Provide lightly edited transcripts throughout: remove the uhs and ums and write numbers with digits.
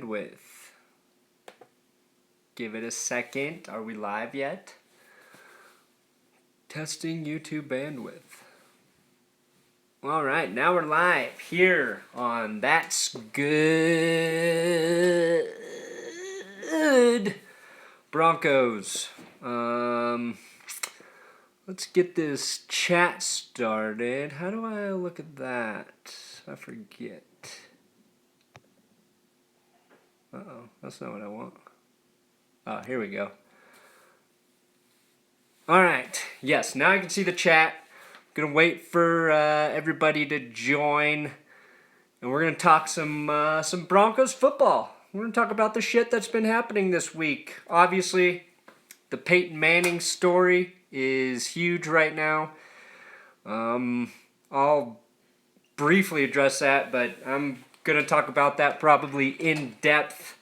bandwidth. Give it a second. Are we live yet? Testing YouTube bandwidth. All right, now we're live here on That's Good Broncos. Let's get this chat started. How do I look at that? I forget. Uh-oh, that's not what I want. Oh, here we go. All right. Yes, now I can see the chat. I'm going to wait for everybody to join. And we're going to talk some Broncos football. We're going to talk about the shit that's been happening this week. Obviously, the Peyton Manning story is huge right now. I'll briefly address that, but I'm going to talk about that probably in depth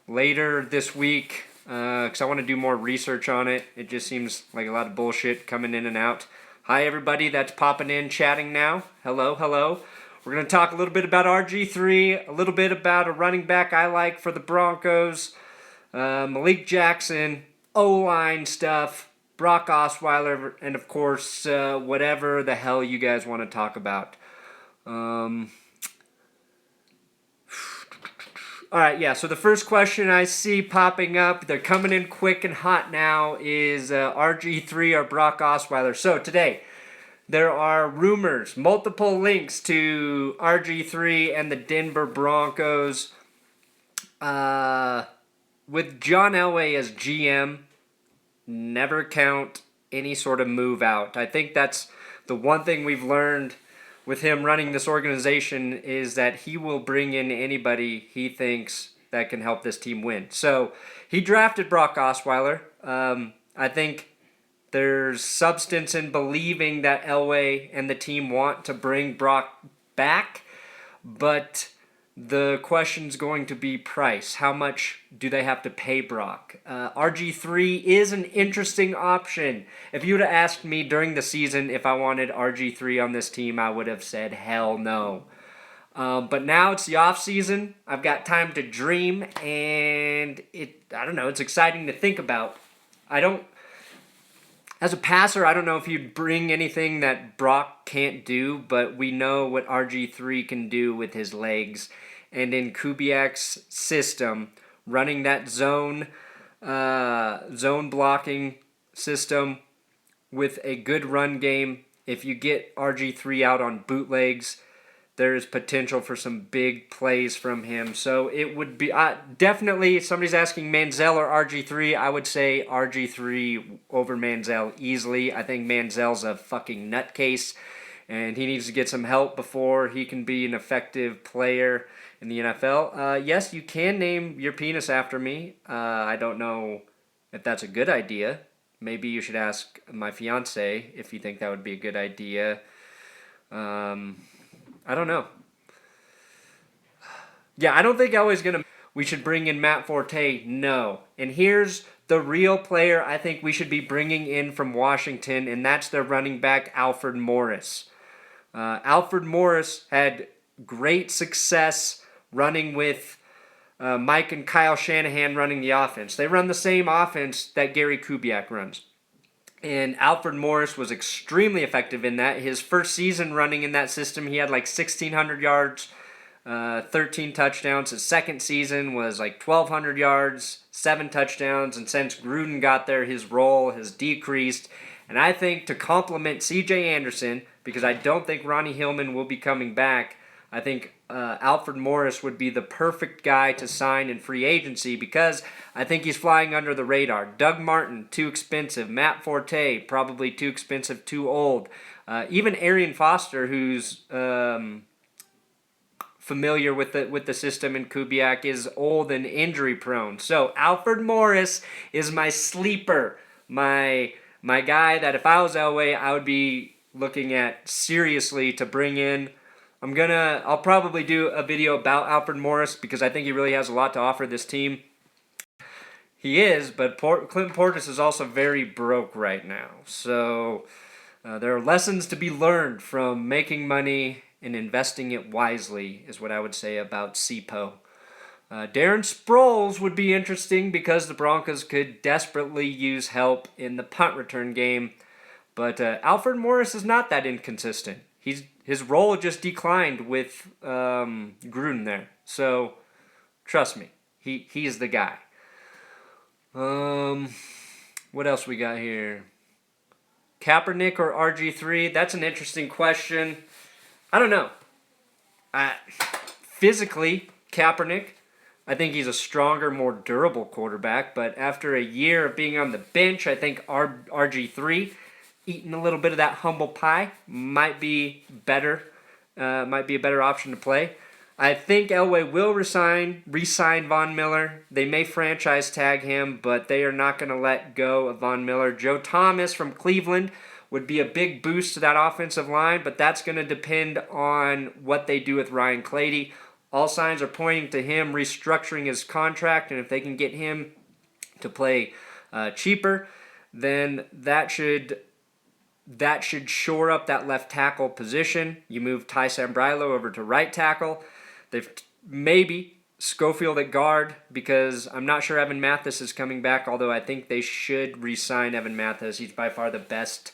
later this week. Because I want to do more research on it. It just seems like a lot of bullshit coming in and out. Hi, everybody that's popping in, chatting now. Hello, hello. We're going to talk a little bit about RG3, a little bit about a running back I like for the Broncos, Malik Jackson, O-line stuff, Brock Osweiler, and of course, whatever the hell you guys want to talk about. All right, yeah, so the first question I see popping up, they're coming in quick and hot now, is RG3 or Brock Osweiler. So today, there are rumors, multiple links to RG3 and the Denver Broncos. With John Elway as GM, never count any sort of move out. I think that's the one thing we've learned with him running this organization is that he will bring in anybody he thinks that can help this team win. So he drafted Brock Osweiler. I think there's substance in believing that Elway and the team want to bring Brock back, but the question's going to be price. How much do they have to pay Brock? RG3 is an interesting option. If you would have asked me during the season if I wanted RG3 on this team, I would have said hell no. But now it's the off season. I've got time to dream, and I don't know, it's exciting to think about. As a passer, I don't know if you'd bring anything that Brock can't do, but we know what RG3 can do with his legs. And in Kubiak's system, running that zone blocking system with a good run game, if you get RG3 out on bootlegs, there is potential for some big plays from him. So it would be definitely, if somebody's asking Manziel or RG3, I would say RG3 over Manziel easily. I think Manziel's a fucking nutcase, and he needs to get some help before he can be an effective player in the NFL. Yes, you can name your penis after me. I don't know if that's a good idea. Maybe you should ask my fiance if you think that would be a good idea. I don't know. Yeah, I don't think Elway's going to... We should bring in Matt Forte. No. And here's the real player I think we should be bringing in from Washington, and that's their running back, Alfred Morris. Alfred Morris had great success running with Mike and Kyle Shanahan running the offense. They run the same offense that Gary Kubiak runs. And Alfred Morris was extremely effective in that. His first season running in that system, he had like 1,600 yards, 13 touchdowns. His second season was like 1,200 yards, 7 touchdowns. And since Gruden got there, his role has decreased. And I think to complement C.J. Anderson, because I don't think Ronnie Hillman will be coming back, I think Alfred Morris would be the perfect guy to sign in free agency because I think he's flying under the radar. Doug Martin, too expensive. Matt Forte, probably too expensive, too old. Even Arian Foster, who's familiar with the system in Kubiak, is old and injury prone. So Alfred Morris is my sleeper, my guy that if I was Elway, I would be looking at seriously to bring in. I'll probably do a video about Alfred Morris because I think he really has a lot to offer this team. He is, but Clinton Portis is also very broke right now. So there are lessons to be learned from making money and investing it wisely is what I would say about CPO. Darren Sproles would be interesting because the Broncos could desperately use help in the punt return game. But Alfred Morris is not that inconsistent. His role just declined with Gruden there. So trust me, he's the guy. What else we got here? Kaepernick or RG3? That's an interesting question. I don't know. Physically, Kaepernick, I think he's a stronger, more durable quarterback. But after a year of being on the bench, I think RG3, eating a little bit of that humble pie, might be better. Might be a better option to play. I think Elway will re-sign Von Miller. They may franchise tag him, but they are not going to let go of Von Miller. Joe Thomas from Cleveland would be a big boost to that offensive line, but that's going to depend on what they do with Ryan Clady. All signs are pointing to him restructuring his contract, and if they can get him to play cheaper, then that should shore up that left tackle position. You move Ty Sambrailo over to right tackle. They've maybe Schofield at guard because I'm not sure Evan Mathis is coming back, although I think they should re-sign Evan Mathis. He's by far the best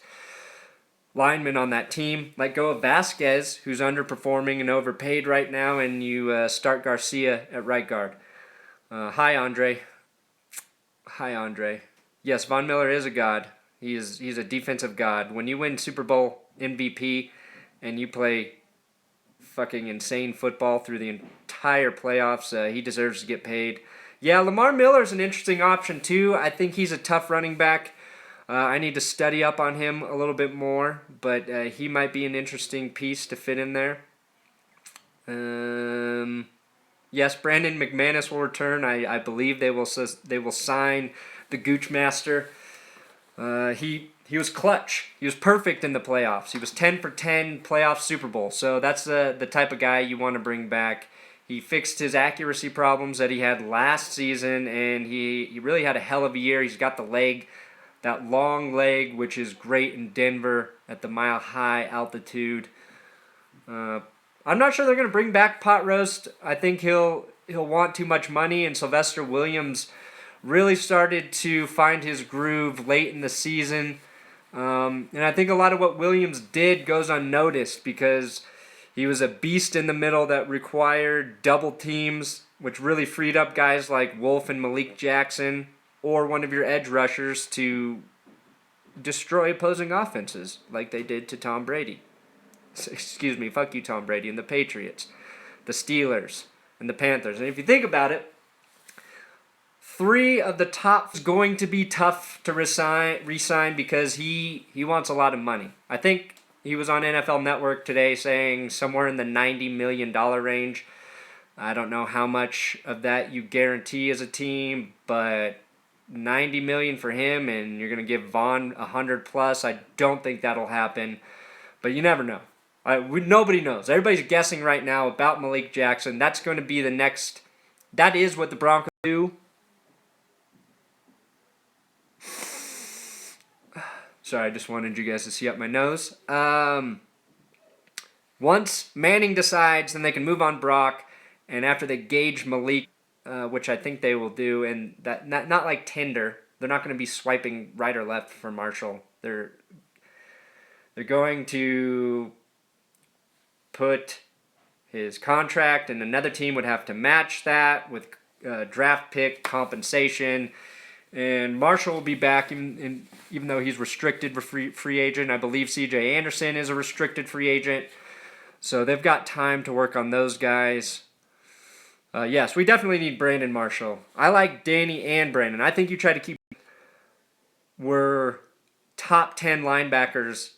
lineman on that team. Let go of Vasquez, who's underperforming and overpaid right now, and you start Garcia at right guard. Hi, Andre. Yes, Von Miller is a god. He's a defensive god. When you win Super Bowl MVP and you play fucking insane football through the entire playoffs, he deserves to get paid. Yeah, Lamar Miller's an interesting option too. I think he's a tough running back. I need to study up on him a little bit more, but he might be an interesting piece to fit in there. Yes, Brandon McManus will return. I believe they will sign the Gooch Master. He was clutch. He was perfect in the playoffs. He was 10 for 10 playoff Super Bowl. So that's the type of guy you want to bring back. He fixed his accuracy problems that he had last season, and he really had a hell of a year. He's got the leg, that long leg, which is great in Denver at the mile-high altitude. I'm not sure they're going to bring back Pot Roast. I think he'll want too much money, and Sylvester Williams really started to find his groove late in the season. And I think a lot of what Williams did goes unnoticed because he was a beast in the middle that required double teams, which really freed up guys like Wolf and Malik Jackson or one of your edge rushers to destroy opposing offenses like they did to Tom Brady. Excuse me, fuck you, Tom Brady, and the Patriots, the Steelers, and the Panthers. And if you think about it, 3 of the top is going to be tough to re-sign because he wants a lot of money. I think he was on NFL Network today saying somewhere in the $90 million range. I don't know how much of that you guarantee as a team, but $90 million for him, and you're going to give Vaughn $100 plus. I don't think that'll happen, but you never know. Nobody knows. Everybody's guessing right now about Malik Jackson. That's going to be the next. That is what the Broncos do. Sorry, I just wanted you guys to see up my nose. Once Manning decides, then they can move on Brock, and after they gauge Malik, which I think they will do, and that not like Tinder. They're not going to be swiping right or left for Marshall. They're going to put his contract, and another team would have to match that with draft pick compensation. And Marshall will be back, even though he's restricted free agent. I believe C.J. Anderson is a restricted free agent. So they've got time to work on those guys. Yes, we definitely need Brandon Marshall. I like Danny and Brandon. I think you try to keep... We're top 10 linebackers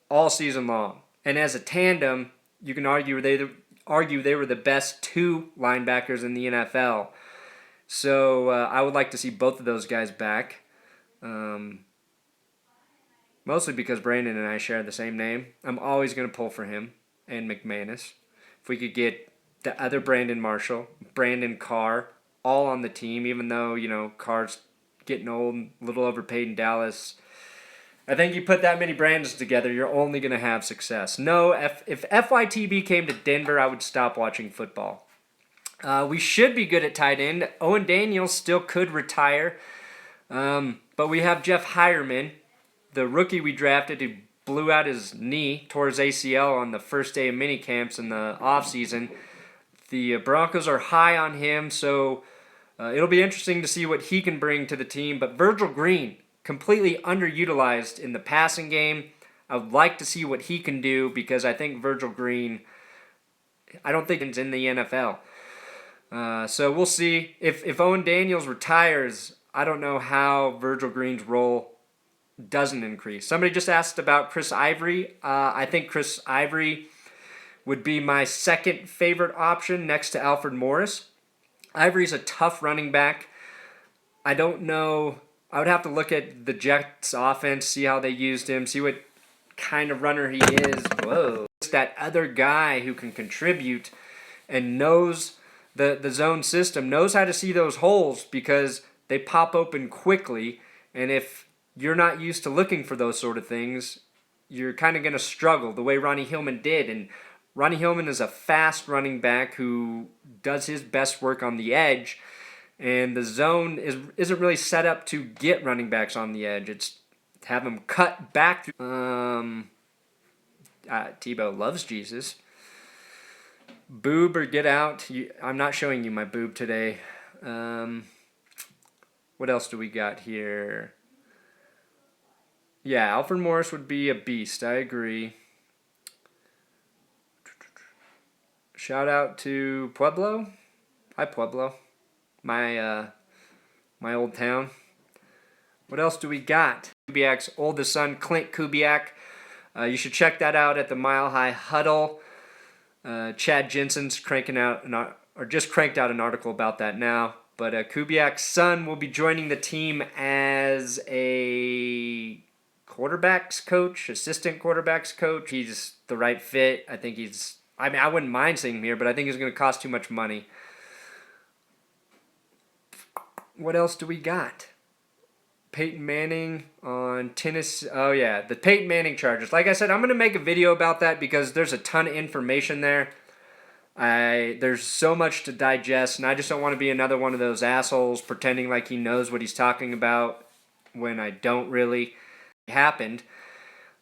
all season long. And as a tandem, you can argue they were the best 2 linebackers in the NFL. So I would like to see both of those guys back. Mostly because Brandon and I share the same name. I'm always going to pull for him and McManus. If we could get the other Brandon Marshall, Brandon Carr, all on the team, even though, Carr's getting old, a little overpaid in Dallas. I think you put that many Brandons together, you're only going to have success. No, if FYTB came to Denver, I would stop watching football. We should be good at tight end. Owen Daniels still could retire. But we have Jeff Heuerman, the rookie we drafted, who blew out his knee, tore his ACL on the first day of minicamps in the offseason. The Broncos are high on him, so it'll be interesting to see what he can bring to the team. But Virgil Green, completely underutilized in the passing game. I would like to see what he can do because I think Virgil Green, I don't think he's in the NFL. So we'll see. If Owen Daniels retires, I don't know how Virgil Green's role doesn't increase. Somebody just asked about Chris Ivory. I think Chris Ivory would be my second favorite option next to Alfred Morris. Ivory's a tough running back. I don't know. I would have to look at the Jets' offense, see how they used him, see what kind of runner he is. Whoa. It's that other guy who can contribute and knows the zone system, knows how to see those holes because they pop open quickly. And if you're not used to looking for those sort of things, you're kind of going to struggle the way Ronnie Hillman did. And Ronnie Hillman is a fast running back who does his best work on the edge, and the zone isn't really set up to get running backs on the edge. It's have them cut back. Tebow loves Jesus. Boob or get out. I'm not showing you my boob today. What else do we got here? Yeah, Alfred Morris would be a beast. I agree. Shout out to Pueblo. Hi, Pueblo. My old town. What else do we got? Kubiak's oldest son, Clint Kubiak. You should check that out at the Mile High Huddle. Chad Jensen's just cranked out an article about that now. But Kubiak's son will be joining the team as a quarterbacks coach, assistant quarterbacks coach. He's the right fit. I think I wouldn't mind seeing him here, but I think he's going to cost too much money. What else do we got? Peyton Manning on tennis. Oh, yeah, the Peyton Manning charges. Like I said, I'm going to make a video about that because there's a ton of information there. There's so much to digest, and I just don't want to be another one of those assholes pretending like he knows what he's talking about when I don't really. It happened.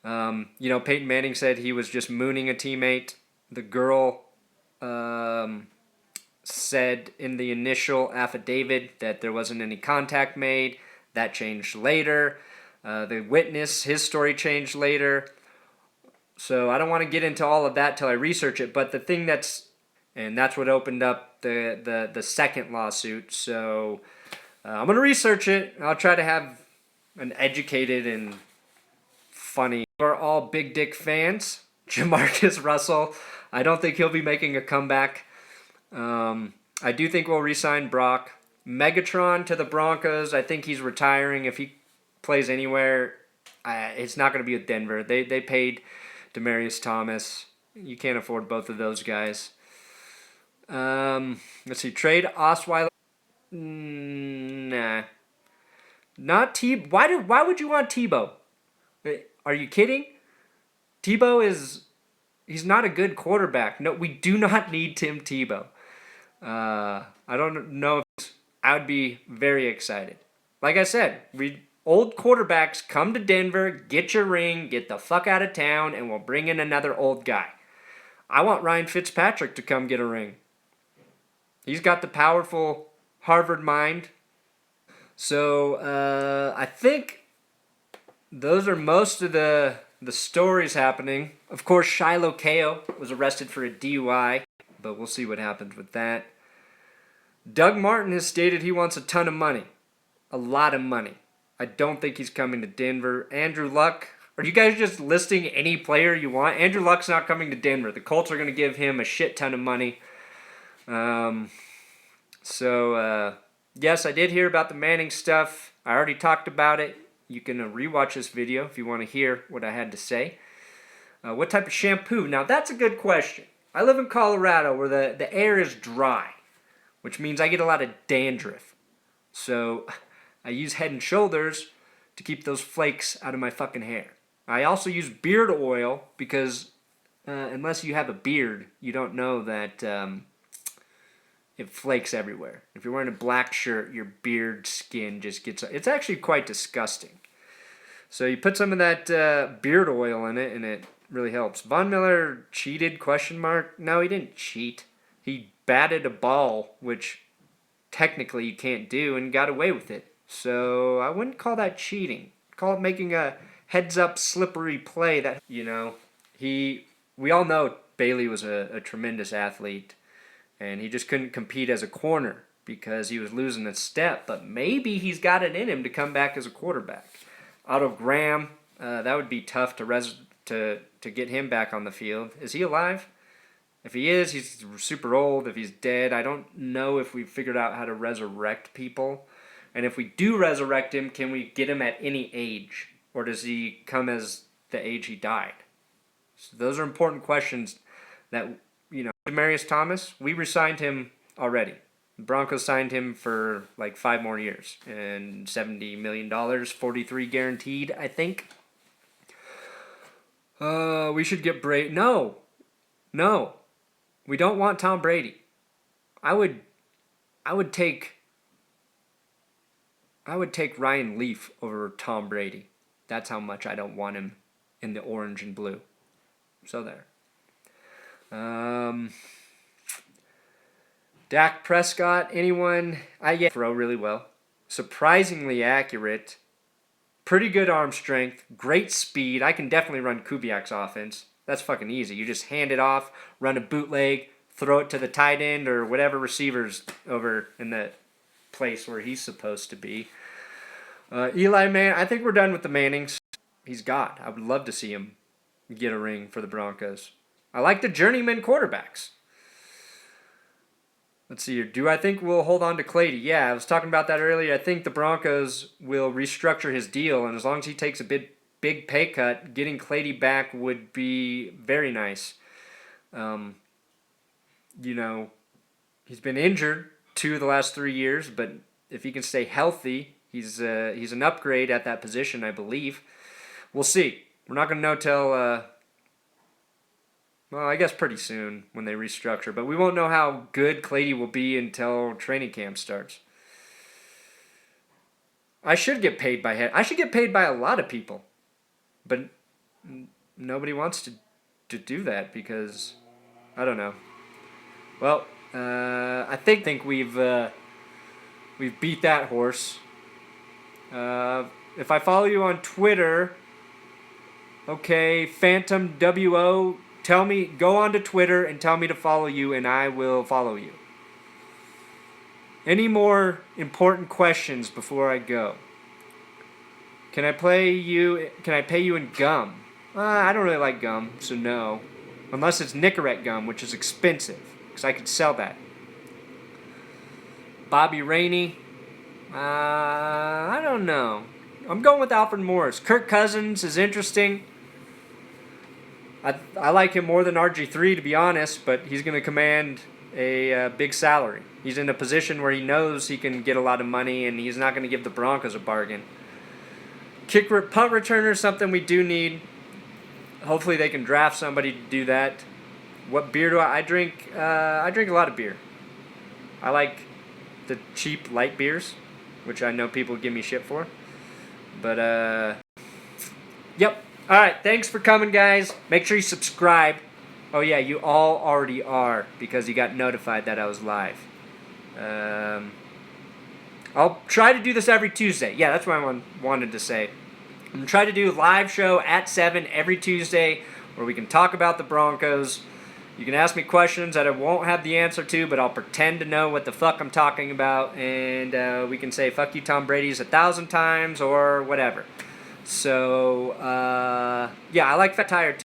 Peyton Manning said he was just mooning a teammate. The girl said in the initial affidavit that there wasn't any contact made. That changed later. The witness, his story changed later. So I don't want to get into all of that till I research it. But the thing that's what opened up the second lawsuit. So I'm going to research it. I'll try to have an educated and funny. We're all big dick fans. JaMarcus Russell. I don't think he'll be making a comeback. I do think we'll re-sign Brock. Megatron to the Broncos. I think he's retiring. If he plays anywhere, it's not going to be with Denver. They paid Demaryius Thomas. You can't afford both of those guys. Let's see. Trade Osweiler. Nah. Not Tebow. Why would you want Tebow? Are you kidding? Tebow he's not a good quarterback. No, we do not need Tim Tebow. I don't know if I would be very excited. Like I said, old quarterbacks come to Denver, get your ring, get the fuck out of town, and we'll bring in another old guy. I want Ryan Fitzpatrick to come get a ring. He's got the powerful Harvard mind. So I think those are most of the stories happening. Of course, Shiloh Kao was arrested for a DUI, but we'll see what happens with that. Doug Martin has stated he wants a ton of money. A lot of money. I don't think he's coming to Denver. Andrew Luck, are you guys just listing any player you want? Andrew Luck's not coming to Denver. The Colts are going to give him a shit ton of money. Yes, I did hear about the Manning stuff. I already talked about it. You can rewatch this video if you want to hear what I had to say. What type of shampoo? Now, that's a good question. I live in Colorado where the air is dry, which means I get a lot of dandruff. So I use Head and Shoulders to keep those flakes out of my fucking hair. I also use beard oil because unless you have a beard, you don't know that it flakes everywhere. If you're wearing a black shirt, your beard skin just gets... It's actually quite disgusting. So you put some of that beard oil in it, and it really helps. Von Miller cheated, question mark? No, he didn't cheat. He batted a ball, which technically you can't do, and got away with it. So I wouldn't call that cheating. I'd call it making a heads-up slippery play that, we all know Bailey was a tremendous athlete, and he just couldn't compete as a corner because he was losing a step, but maybe he's got it in him to come back as a quarterback. Otto Graham, that would be tough to get him back on the field. Is he alive? If he is, he's super old. If he's dead, I don't know if we've figured out how to resurrect people. And if we do resurrect him, can we get him at any age? Or does he come as the age he died? So those are important questions that, Demaryius Thomas, we re-signed him already. The Broncos signed him for like 5 more years and $70 million, 43 guaranteed, I think. We should get Brady. No. We don't want Tom Brady. I would take Ryan Leaf over Tom Brady. That's how much I don't want him in the orange and blue. So there. Dak Prescott, anyone? Throw really well. Surprisingly accurate. Pretty good arm strength. Great speed. I can definitely run Kubiak's offense. That's fucking easy. You just hand it off, run a bootleg, throw it to the tight end or whatever receiver's over in the place where he's supposed to be. Eli Manning, I think we're done with the Mannings. He's got. I would love to see him get a ring for the Broncos. I like the journeyman quarterbacks. Let's see here. Do I think we'll hold on to Clady? Yeah, I was talking about that earlier. I think the Broncos will restructure his deal, and as long as he takes a big pay cut, getting Clady back would be very nice. He's been injured 2 of the last 3 years, but if he can stay healthy, he's an upgrade at that position, I believe. We'll see. We're not going to know till... I guess pretty soon when they restructure. But we won't know how good Clady will be until training camp starts. I should get paid by head. I should get paid by a lot of people. But nobody wants to do that because, I don't know. Well, I think we've beat that horse. If I follow you on Twitter, okay, Phantom WO, go on to Twitter and tell me to follow you, and I will follow you. Any more important questions before I go? Can I pay you in gum? I don't really like gum, so no. Unless it's Nicorette gum, which is expensive, because I could sell that. Bobby Rainey? I don't know. I'm going with Alfred Morris. Kirk Cousins is interesting. I like him more than RG3, to be honest, but he's going to command a big salary. He's in a position where he knows he can get a lot of money, and he's not going to give the Broncos a bargain. Punt returner is something we do need. Hopefully they can draft somebody to do that. What beer do I drink? I drink a lot of beer. I like the cheap light beers, which I know people give me shit for. But, yep. All right, thanks for coming, guys. Make sure you subscribe. Oh, yeah, you all already are because you got notified that I was live. I'll try to do this every Tuesday. Yeah, that's what I wanted to say. I'm going to try to do a live show at 7 every Tuesday where we can talk about the Broncos. You can ask me questions that I won't have the answer to, but I'll pretend to know what the fuck I'm talking about, and we can say, fuck you, Tom Brady's 1,000 times or whatever. So, yeah, I like Fat Tire too.